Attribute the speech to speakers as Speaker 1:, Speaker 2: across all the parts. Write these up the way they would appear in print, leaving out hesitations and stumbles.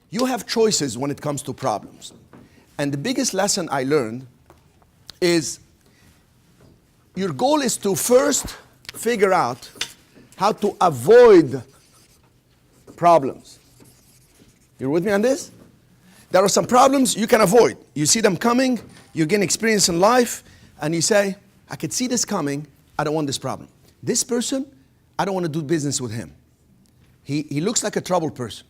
Speaker 1: You have choices when it comes to problems. And the biggest lesson I learned is your goal is to first figure out how to avoid problems. You're with me on this? There are some problems you can avoid. You see them coming, you gain experience in life, and you say, I could see this coming, I don't want this problem. This person, I don't want to do business with him. He looks like a troubled person.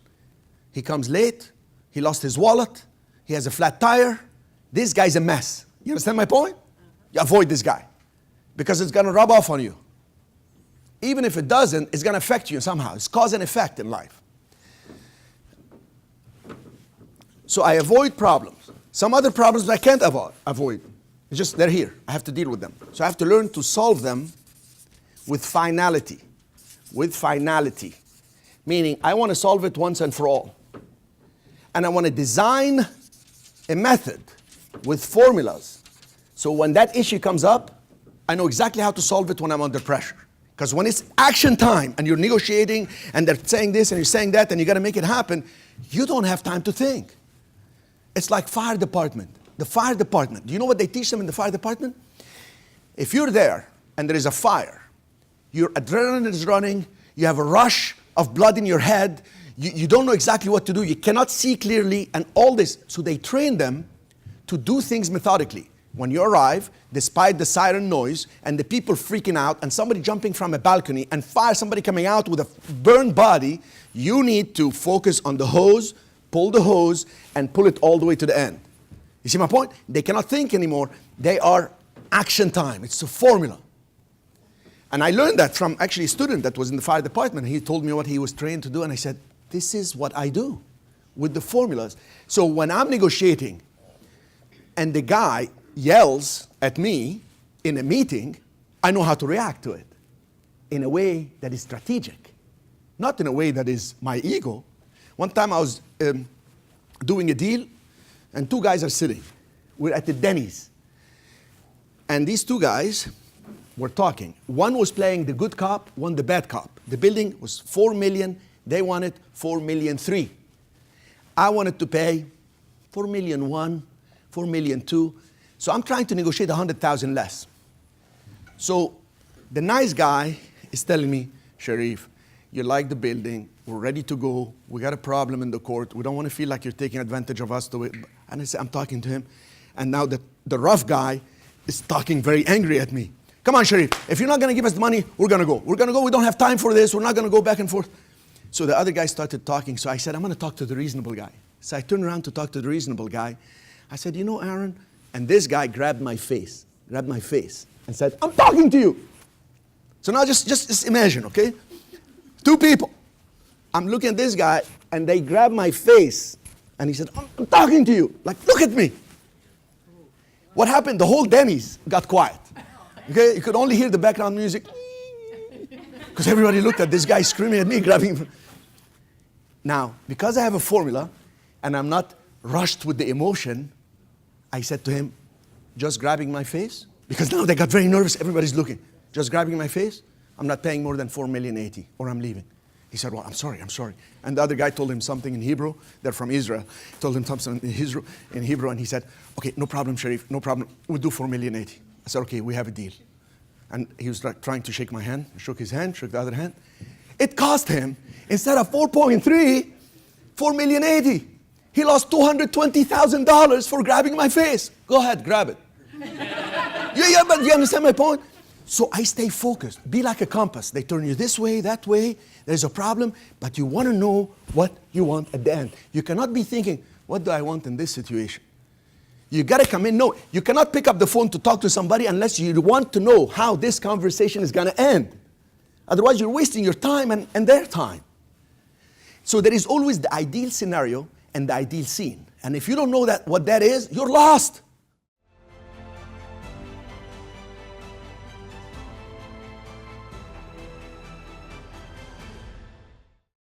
Speaker 1: He comes late, he lost his wallet, he has a flat tire. This guy's a mess. You understand my point? You avoid this guy because it's going to rub off on you. Even if it doesn't, it's going to affect you somehow. It's cause and effect in life. So I avoid problems. Some other problems I can't avoid. It's just they're here. I have to deal with them. So I have to learn to solve them with finality. With finality. Meaning I want to solve it once and for all. And I want to design a method with formulas. So when that issue comes up, I know exactly how to solve it when I'm under pressure. Because when it's action time and you're negotiating and they're saying this and you're saying that and you got to make it happen, you don't have time to think. It's like fire department. The fire department. Do you know what they teach them in the fire department? If you're there and there is a fire, your adrenaline is running, you have a rush of blood in your head, you don't know exactly what to do, you cannot see clearly, and all this. So they train them to do things methodically. When you arrive, despite the siren noise and the people freaking out and somebody jumping from a balcony and fire, somebody coming out with a burned body, you need to focus on the hose, pull the hose, and pull it all the way to the end. You see my point? They cannot think anymore. They are action time. It's a formula. And I learned that from actually a student that was in the fire department. He told me what he was trained to do, and I said, this is what I do with the formulas. So when I'm negotiating and the guy yells at me in a meeting, I know how to react to it in a way that is strategic, not in a way that is my ego. One time I was doing a deal, and two guys are sitting. We're at the Denny's. And these two guys were talking. One was playing the good cop, one the bad cop. The building was $4 million. They wanted $4.3 million. I wanted to pay $4.1 million, $4.2 million. So I'm trying to negotiate $100,000 less. So the nice guy is telling me, Cherif, you like the building, we're ready to go, we got a problem in the court, we don't want to feel like you're taking advantage of us. And I said, I'm talking to him, and now the rough guy is talking very angry at me. Come on, Cherif, if you're not going to give us the money, we're going to go. We're going to go, we don't have time for this, we're not going to go back and forth. So the other guy started talking, so I said, I'm going to talk to the reasonable guy. So I turned around to talk to the reasonable guy. I said, you know, Aaron, and this guy grabbed my face, and said, I'm talking to you. So now just imagine, okay? Two people. I'm looking at this guy, and they grab my face, and he said, I'm talking to you. Like, look at me. What happened? The whole Denny's got quiet. Okay? You could only hear the background music. Because everybody looked at this guy screaming at me, grabbing. Now, because I have a formula, and I'm not rushed with the emotion, I said to him, just grabbing my face? Because now they got very nervous, everybody's looking. Just grabbing my face? I'm not paying more than $4.80 million, or I'm leaving. He said, well, I'm sorry. And the other guy told him something in Hebrew. They're from Israel. Told him something in Hebrew, and he said, okay, no problem, Cherif, no problem. We'll do $4.80 million. I said, okay, we have a deal. And he was trying to shake my hand. I shook his hand, shook the other hand. It cost him, instead of 4.3, $4.80 million. He lost $220,000 for grabbing my face. Go ahead, grab it. Yeah, but you understand my point? So I stay focused. Be like a compass. They turn you this way, that way. There's a problem, but you want to know what you want at the end. You cannot be thinking, what do I want in this situation? You got to come in. No, you cannot pick up the phone to talk to somebody unless you want to know how this conversation is going to end. Otherwise, you're wasting your time and their time. So there is always the ideal scenario and the ideal scene. And if you don't know what that is, you're lost.